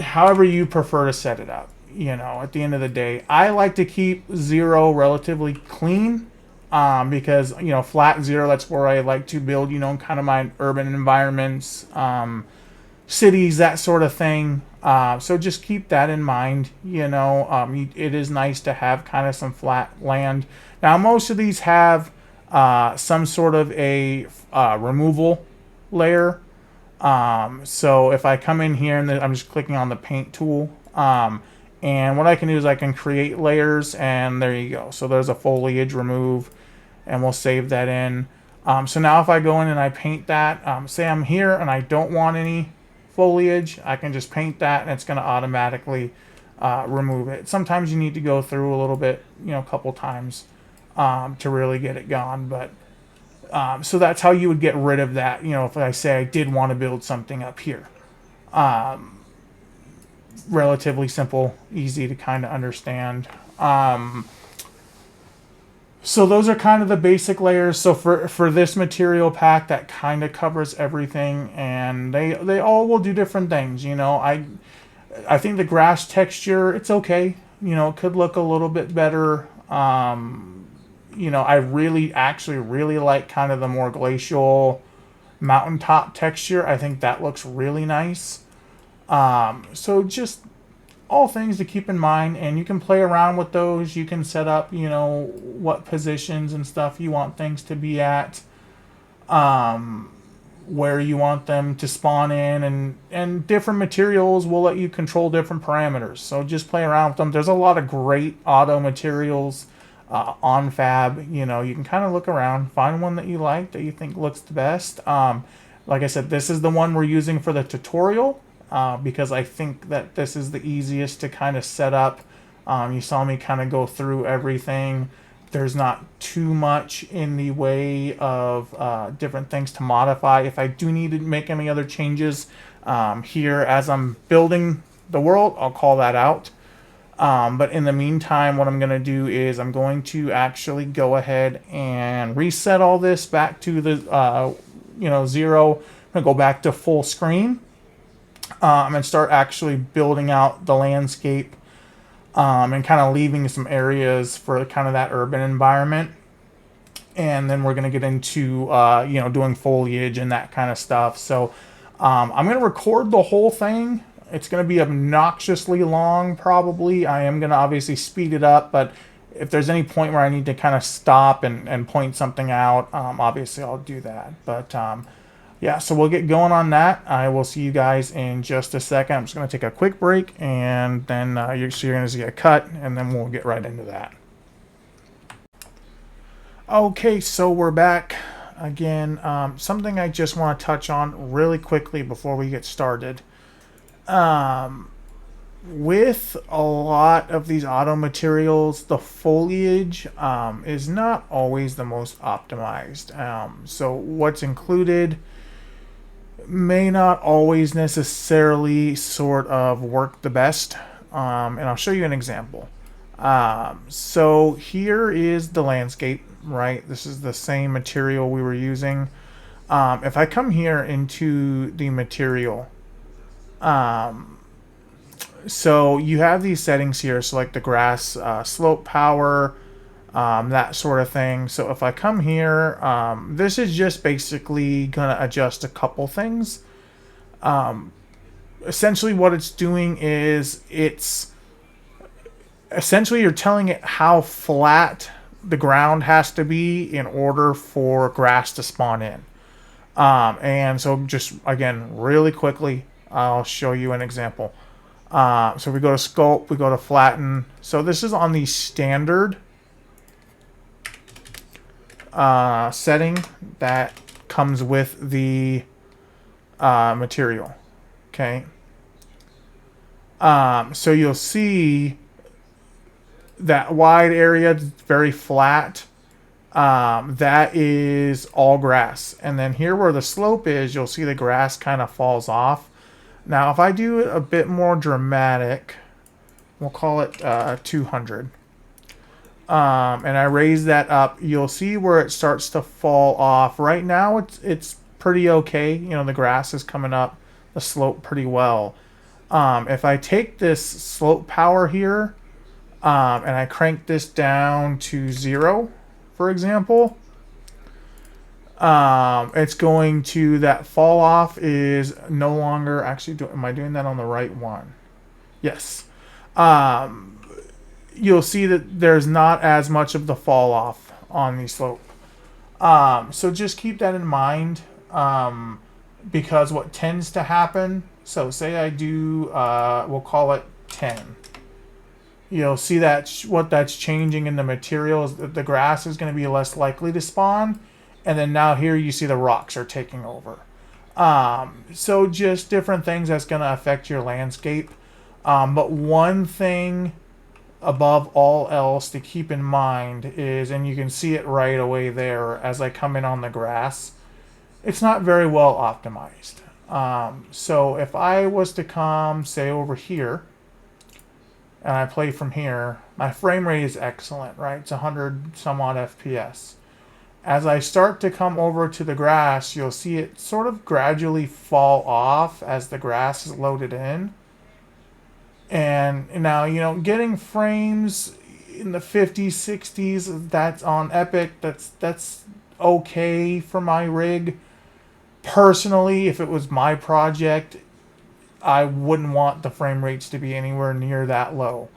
however you prefer to set it up. You know, at the end of the day, I like to keep 0 relatively clean, because, you know, flat 0, that's where I like to build, you know, kind of my urban environments, cities, that sort of thing. So just keep that in mind. You know, it is nice to have kind of some flat land. Now, most of these have some sort of a removal layer. So if I come in here and I'm just clicking on the paint tool, and what I can do is I can create layers, and there you go. So there's a foliage remove, and we'll save that in. So now if I go in and I paint that, say I'm here and I don't want any foliage, I can just paint that and it's going to automatically remove it. Sometimes you need to go through a little bit, you know, a couple times to really get it gone. But so that's how you would get rid of that. You know, if I say I did want to build something up here. Relatively simple, easy to kind of understand. So those are kind of the basic layers. So for this material pack, that kind of covers everything, and they all will do different things. You know, I think the grass texture, it's okay. You know, it could look a little bit better. you know, I actually really like kind of the more glacial mountaintop texture. I think that looks really nice. So just all things to keep in mind, and you can play around with those. You can set up, you know, what positions and stuff you want things to be at, where you want them to spawn in, and different materials will let you control different parameters. So just play around with them. There's a lot of great auto materials on Fab. You know, you can kind of look around, find one that you like, that you think looks the best. Like I said, this is the one we're using for the tutorial, because I think that this is the easiest to kind of set up. You saw me kind of go through everything. There's not too much in the way of different things to modify. If I do need to make any other changes here as I'm building the world, I'll call that out. But in the meantime, what I'm going to do is I'm going to actually go ahead and reset all this back to the 0. I'm going to go back to full screen, and start actually building out the landscape, and kind of leaving some areas for kind of that urban environment. And then we're going to get into doing foliage and that kind of stuff. So I'm going to record the whole thing. It's going to be obnoxiously long, probably. I am going to obviously speed it up, but if there's any point where I need to kind of stop and point something out, obviously I'll do that. But yeah, so we'll get going on that. I will see you guys in just a second. I'm just going to take a quick break, and then you're going to see a cut, and then we'll get right into that. Okay, so we're back again. Something I just want to touch on really quickly before we get started. With a lot of these auto materials, the foliage is not always the most optimized. So what's included may not always necessarily sort of work the best. And I'll show you an example. So here is the landscape, right? This is the same material we were using. If I come here into the material, so you have these settings here, so like the grass slope power, that sort of thing. So if I come here, this is just basically going to adjust a couple things. Essentially what it's doing is you're telling it how flat the ground has to be in order for grass to spawn in. And so just, again, really quickly, I'll show you an example. So we go to sculpt, we go to flatten. So this is on the standard setting that comes with the material. Okay. So you'll see that wide area, very flat. That is all grass. And then here where the slope is, you'll see the grass kind of falls off. Now, if I do it a bit more dramatic, we'll call it 200. And I raise that up, you'll see where it starts to fall off. Right now, it's pretty okay. You know, the grass is coming up the slope pretty well. If I take this slope power here, and I crank this down to 0, for example, it's going to, that fall off is no longer, actually, am I doing that on the right one? Yes. You'll see that there's not as much of the fall off on the slope. So just keep that in mind, because what tends to happen, so say I do, we'll call it 10. You'll see that what that's changing in the materials, the grass is going to be less likely to spawn. And then now here you see the rocks are taking over. So just different things that's going to affect your landscape. But one thing above all else to keep in mind is, and you can see it right away there as I come in on the grass, it's not very well optimized. So if I was to come, say, over here, and I play from here, my frame rate is excellent, right? It's 100 some odd FPS. As I start to come over to the grass, you'll see it sort of gradually fall off as the grass is loaded in. And now, you know, getting frames in the 50s, 60s. That's on Epic. That's okay for my rig. Personally, if it was my project, I wouldn't want the frame rates to be anywhere near that low.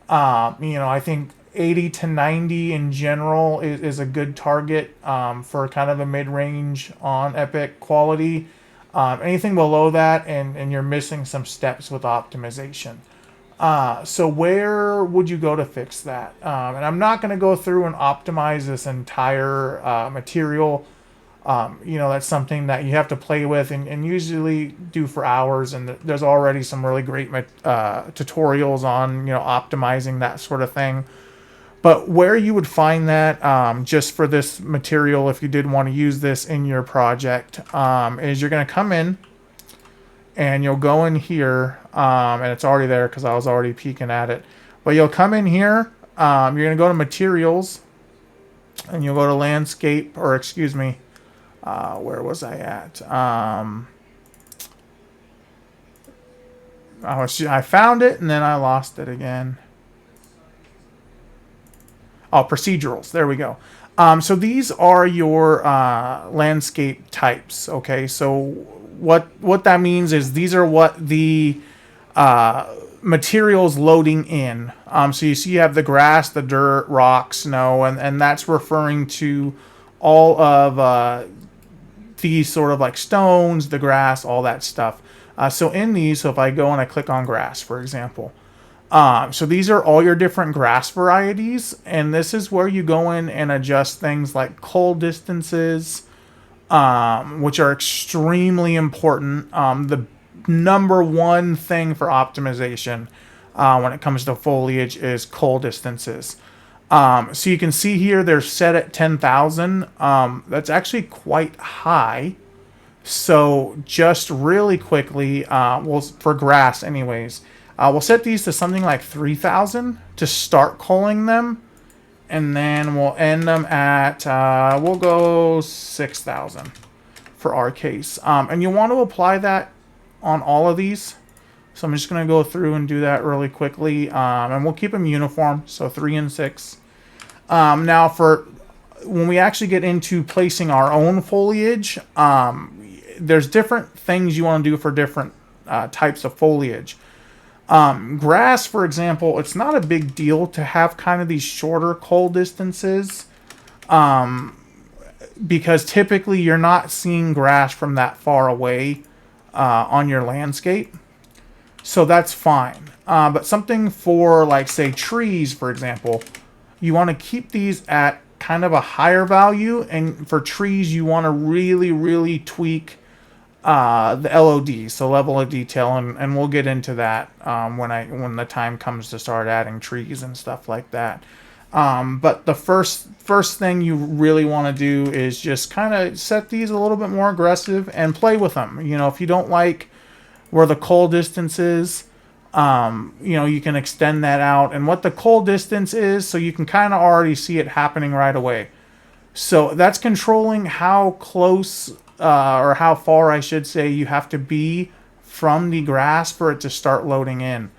I think 80 to 90 in general is a good target for kind of a mid-range on Epic quality. Anything below that, and you're missing some steps with optimization. So where would you go to fix that? And I'm not going to go through and optimize this entire material. That's something that you have to play with and usually do for hours. And there's already some really great tutorials on, optimizing that sort of thing. But where you would find that, just for this material, if you did want to use this in your project, is you're going to come in and you'll go in here, and it's already there because I was already peeking at it. But you'll come in here, you're going to go to materials, and you'll go to landscape, or excuse me, where was I at? I found it and then I lost it again. Oh, procedurals. There we go. So these are your landscape types. Okay, so what that means is these are what the materials loading in. So you see you have the grass, the dirt, rock, snow, and that's referring to all of these sort of like stones, the grass, all that stuff. So in these, so if I go and I click on grass, for example, so these are all your different grass varieties, and this is where you go in and adjust things like cull distances, which are extremely important. The number one thing for optimization when it comes to foliage is cull distances. So you can see here they're set at 10,000. That's actually quite high. So just really quickly, for grass anyways, we'll set these to something like 3,000 to start culling them. And then we'll end them at, we'll go 6,000 for our case. And you want to apply that on all of these. So I'm just going to go through and do that really quickly. And we'll keep them uniform, so 3 and 6. Now for when we actually get into placing our own foliage, there's different things you want to do for different types of foliage. Grass, for example, it's not a big deal to have kind of these shorter cull distances, because typically you're not seeing grass from that far away on your landscape. So that's fine. But something for, like, say, trees, for example, you want to keep these at kind of a higher value. And for trees, you want to really, really tweak the LOD, so level of detail, and we'll get into that when the time comes to start adding trees and stuff like that. But the first thing you really want to do is just kind of set these a little bit more aggressive and play with them. If you don't like where the cull distance is, you can extend that out. And what the cull distance is, so you can kind of already see it happening right away. So that's controlling how close, or how far, I should say, you have to be from the grass for it to start loading in.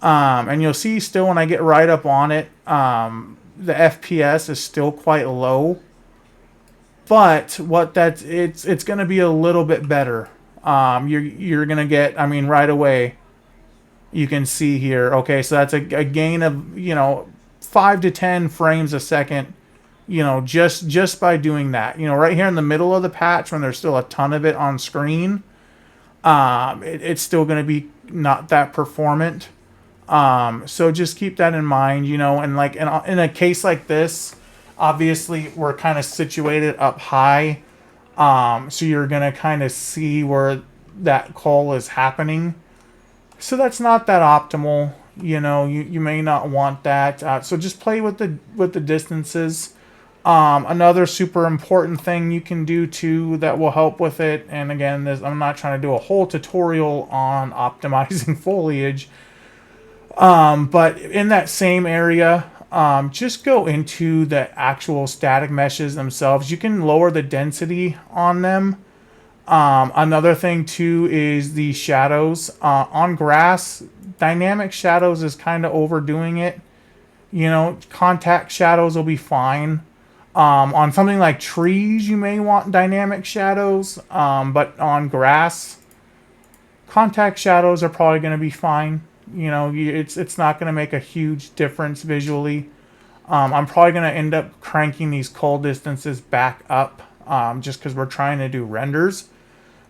And you'll see still when I get right up on it, the FPS is still quite low. But it's going to be a little bit better. You're going to get, right away, you can see here, okay, so that's a gain of, 5 to 10 frames a second, just by doing that. Right here in the middle of the patch, when there's still a ton of it on screen, it's still going to be not that performant. So just keep that in mind, and like in a case like this, obviously we're kind of situated up high. So you're going to kind of see where that cull is happening. So that's not that optimal. You may not want that. So just play with the distances. Another super important thing you can do too that will help with it, and again, I'm not trying to do a whole tutorial on optimizing foliage, but in that same area, just go into the actual static meshes themselves. You can lower the density on them. Another thing too is the shadows. On grass, dynamic shadows is kind of overdoing it. You know, contact shadows will be fine. On something like trees, you may want dynamic shadows, but on grass, contact shadows are probably going to be fine. You know, it's not going to make a huge difference visually. I'm probably going to end up cranking these cull distances back up, just because we're trying to do renders.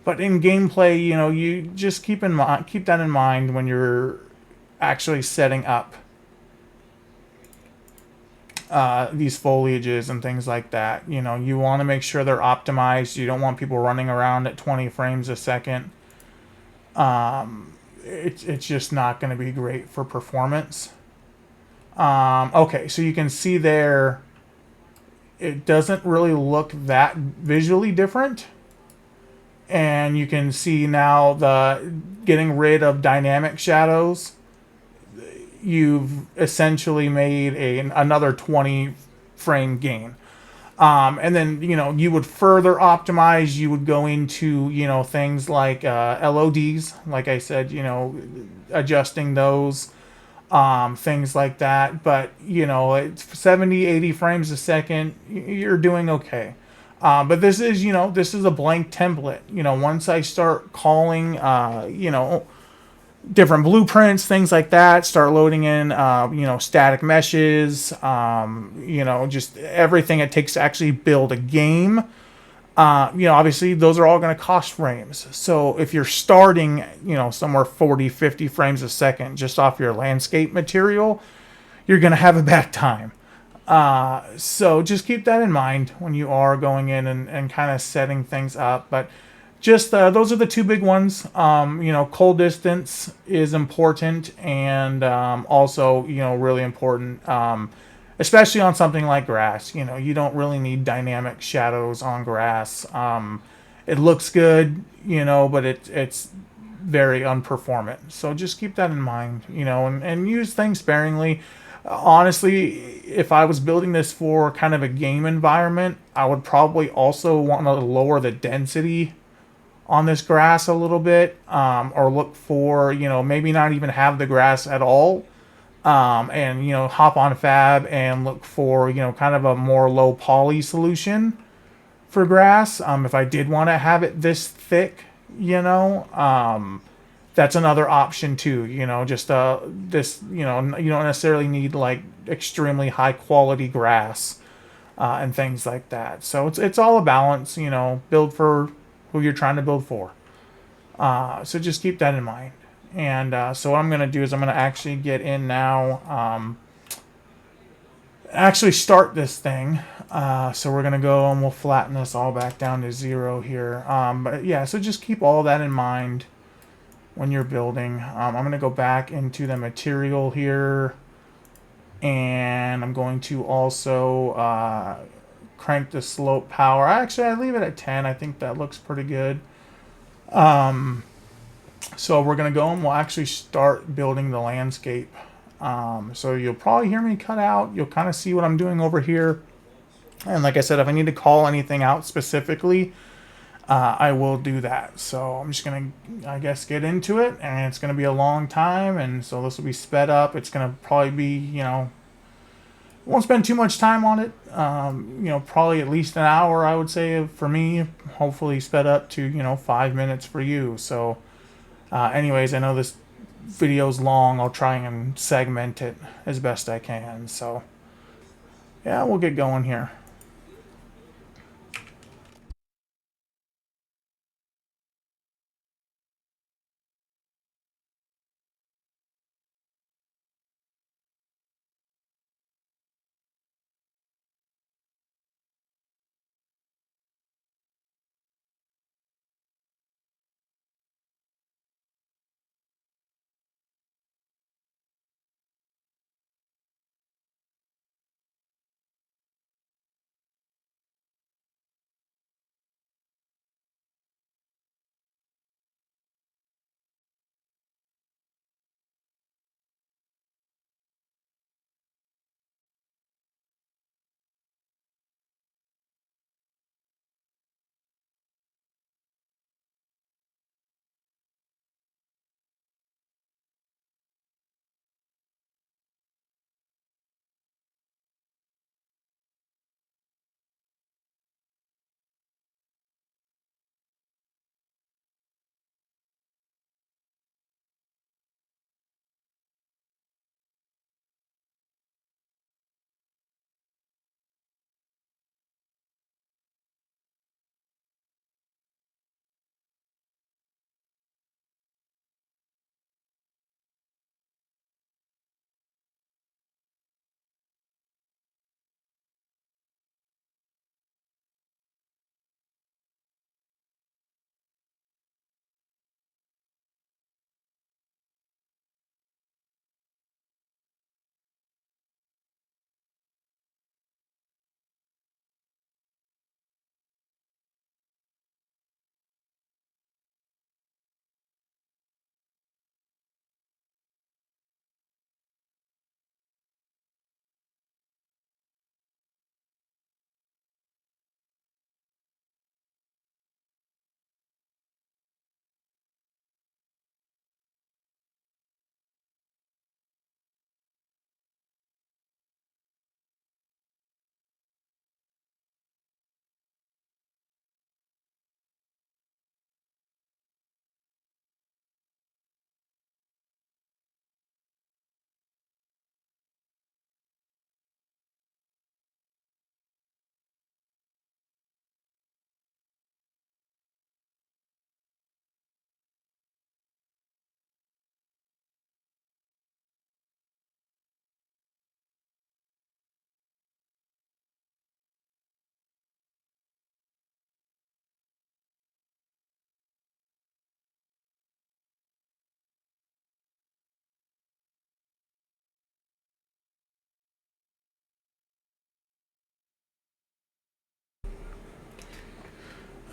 But in gameplay, you know, you just keep that in mind when you're actually setting up these foliages and things like that. You know, you want to make sure they're optimized. You don't want people running around at 20 frames a second. It's just not going to be great for performance. Okay, so you can see there, it doesn't really look that visually different. And you can see now the getting rid of dynamic shadows. You've essentially made another 20 frame gain. And then, you know, you would further optimize. You would go into, you know, things like LODs, like I said, you know, adjusting those, things like that. But, you know, it's 70, 80 frames a second, you're doing okay. But this is, you know, this is a blank template. You know, once I start calling, you know, different blueprints, things like that, start loading in, you know, static meshes, you know, just everything it takes to actually build a game. You know, obviously those are all going to cost frames. So if you're starting, you know, somewhere 40, 50 frames a second just off your landscape material, you're going to have a bad time. So just keep that in mind when you are going in and kind of setting things up. But just those are the two big ones. You know, cold distance is important, and also, you know, really important, especially on something like grass. You know, you don't really need dynamic shadows on grass. It looks good, you know, but it's very unperformant. So just keep that in mind, you know, and use things sparingly. Honestly, if I was building this for kind of a game environment, I would probably also want to lower the density on this grass a little bit, or look for, you know, maybe not even have the grass at all, and, you know, hop on Fab and look for, you know, kind of a more low poly solution for grass. If I did want to have it this thick, you know, that's another option too. You know, just this, you know, you don't necessarily need like extremely high quality grass, and things like that. So it's all a balance. You know, build for who you're trying to build for. So just keep that in mind. And so what I'm going to do is I'm going to actually get in now, actually start this thing. So we're going to go and we'll flatten this all back down to 0 here. But yeah, so just keep all that in mind when you're building. I'm going to go back into the material here, and I'm going to also crank the slope power. Actually, I leave it at 10. I think that looks pretty good. So we're going to go and we'll actually start building the landscape. So you'll probably hear me cut out. You'll kind of see what I'm doing over here. And like I said, if I need to call anything out specifically, I will do that. So I'm just going to, I guess, get into it. And it's going to be a long time. And so this will be sped up. It's going to probably be, you know, won't spend too much time on it. You know, probably at least an hour, I would say, for me. Hopefully sped up to, you know, 5 minutes for you. So anyways, I know this video's long. I'll try and segment it as best I can. So yeah, we'll get going here.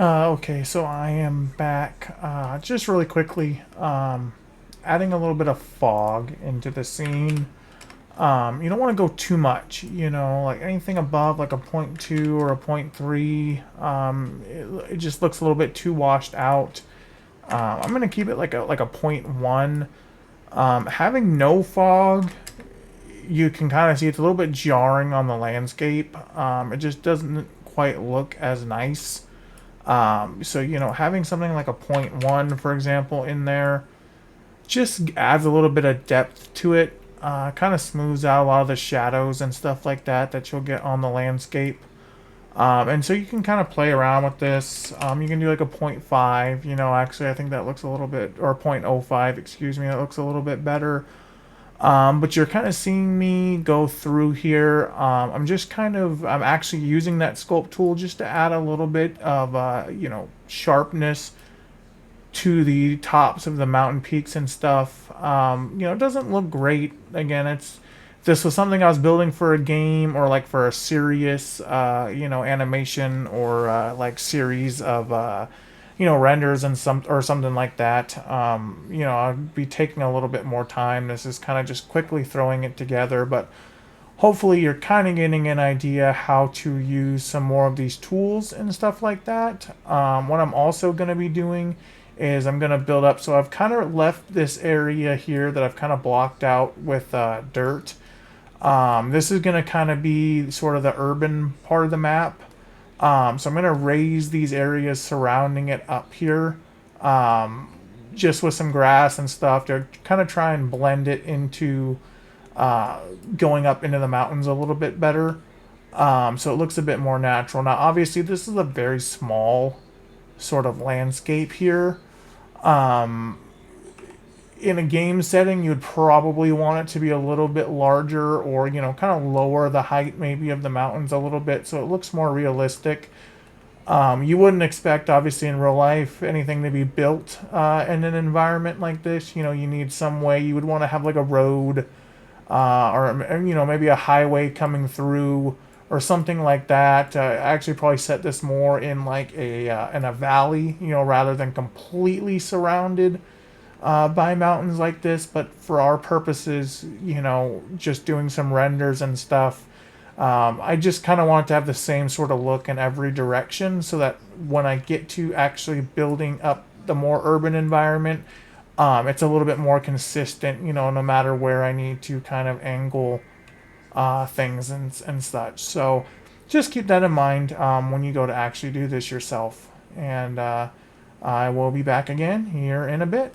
Okay, so I am back. Just really quickly, adding a little bit of fog into the scene. You don't want to go too much, like anything above like a point 0.2 or a point 0.3. It just looks a little bit too washed out. I'm gonna keep it like a point 0.1. Having no fog, you can kind of see it's a little bit jarring on the landscape. It just doesn't quite look as nice. So having something like a point 0.1, for example, in there just adds a little bit of depth to it. Kind of smooths out a lot of the shadows and stuff like that you'll get on the landscape. And so you can kind of play around with this. You can do like a point 0.5. Actually, I think that looks a little bit, or 0.05, excuse me, that looks a little bit better. But you're kind of seeing me go through here. I'm actually using that sculpt tool just to add a little bit of, sharpness to the tops of the mountain peaks and stuff. It doesn't look great. Again, this was something I was building for a game or like for a serious, animation or like series of, renders and something like that. I'd be taking a little bit more time. This is kind of just quickly throwing it together, but hopefully you're kind of getting an idea how to use some more of these tools and stuff like that. What I'm also going to be doing is I'm going to build up. So I've kind of left this area here that I've kind of blocked out with dirt. This is going to kind of be sort of the urban part of the map. So I'm going to raise these areas surrounding it up here, just with some grass and stuff to kind of try and blend it into going up into the mountains a little bit better. So it looks a bit more natural. Now, obviously, this is a very small sort of landscape here. In a game setting, you'd probably want it to be a little bit larger or, kind of lower the height maybe of the mountains a little bit so it looks more realistic. You wouldn't expect, obviously, in real life, anything to be built in an environment like this. You need some way. You would want to have like a road or, maybe a highway coming through or something like that. I actually probably set this more in like in a valley, rather than completely surrounded by mountains like this. But for our purposes, just doing some renders and stuff, I just kind of want to have the same sort of look in every direction so that when I get to actually building up the more urban environment, it's a little bit more consistent, no matter where I need to kind of angle things and such. So just keep that in mind when you go to actually do this yourself. And I will be back again here in a bit.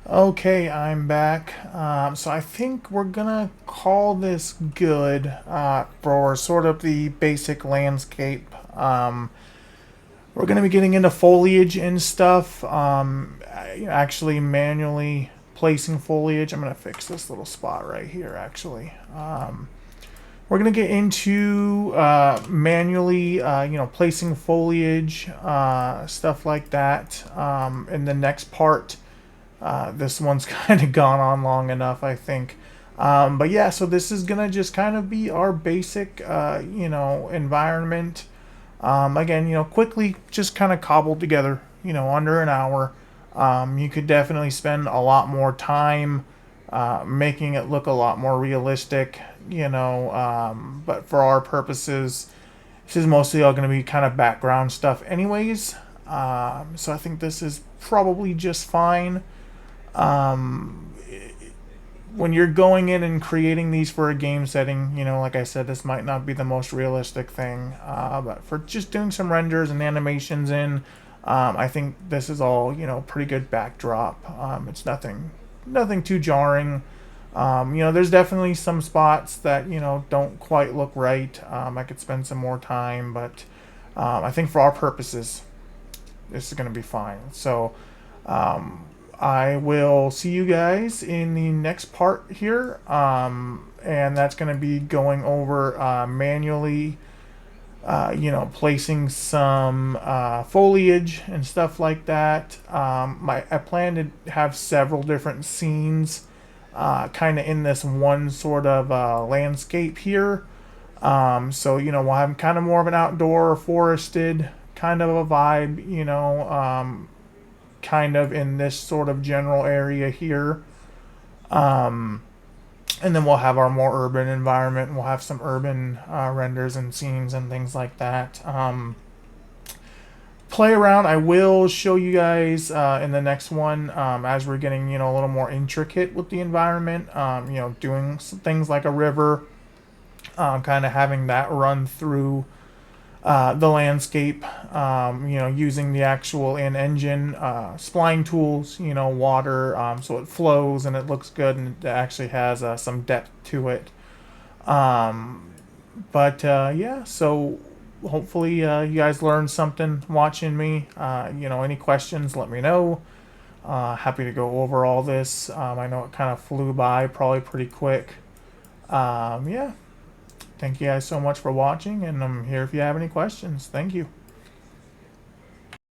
Okay, I'm back. So I think we're gonna call this good for sort of the basic landscape. We're gonna be getting into foliage and stuff. Actually, manually placing foliage. I'm gonna fix this little spot right here, actually. We're going to get into manually, placing foliage, stuff like that in the next part. This one's kind of gone on long enough, I think. But yeah, so this is going to just kind of be our basic, environment. Again, quickly just kind of cobbled together, under an hour. You could definitely spend a lot more time making it look a lot more realistic, but for our purposes, this is mostly all going to be kind of background stuff, anyways. So I think this is probably just fine. Um, when you're going in and creating these for a game setting, like I said, this might not be the most realistic thing, but for just doing some renders and animations in, I think this is all pretty good backdrop. It's nothing too jarring. There's definitely some spots that don't quite look right. I could spend some more time, but I think for our purposes, this is going to be fine. So I will see you guys in the next part here, and that's going to be going over manually, placing some foliage and stuff like that. I plan to have several different scenes kind of in this one sort of landscape here. So, we'll have kind of more of an outdoor forested kind of a vibe, kind of in this sort of general area here. Um, and then we'll have our more urban environment. We'll have some urban renders and scenes and things like that. Play around. I will show you guys in the next one as we're getting a little more intricate with the environment. Doing some things like a river, kind of having that run through the landscape, using the actual in-engine spline tools, water, so it flows and it looks good and it actually has some depth to it. Yeah, so hopefully you guys learned something watching me. Any questions, let me know. Happy to go over all this. I know it kind of flew by probably pretty quick. Yeah. Thank you guys so much for watching, and I'm here if you have any questions. Thank you.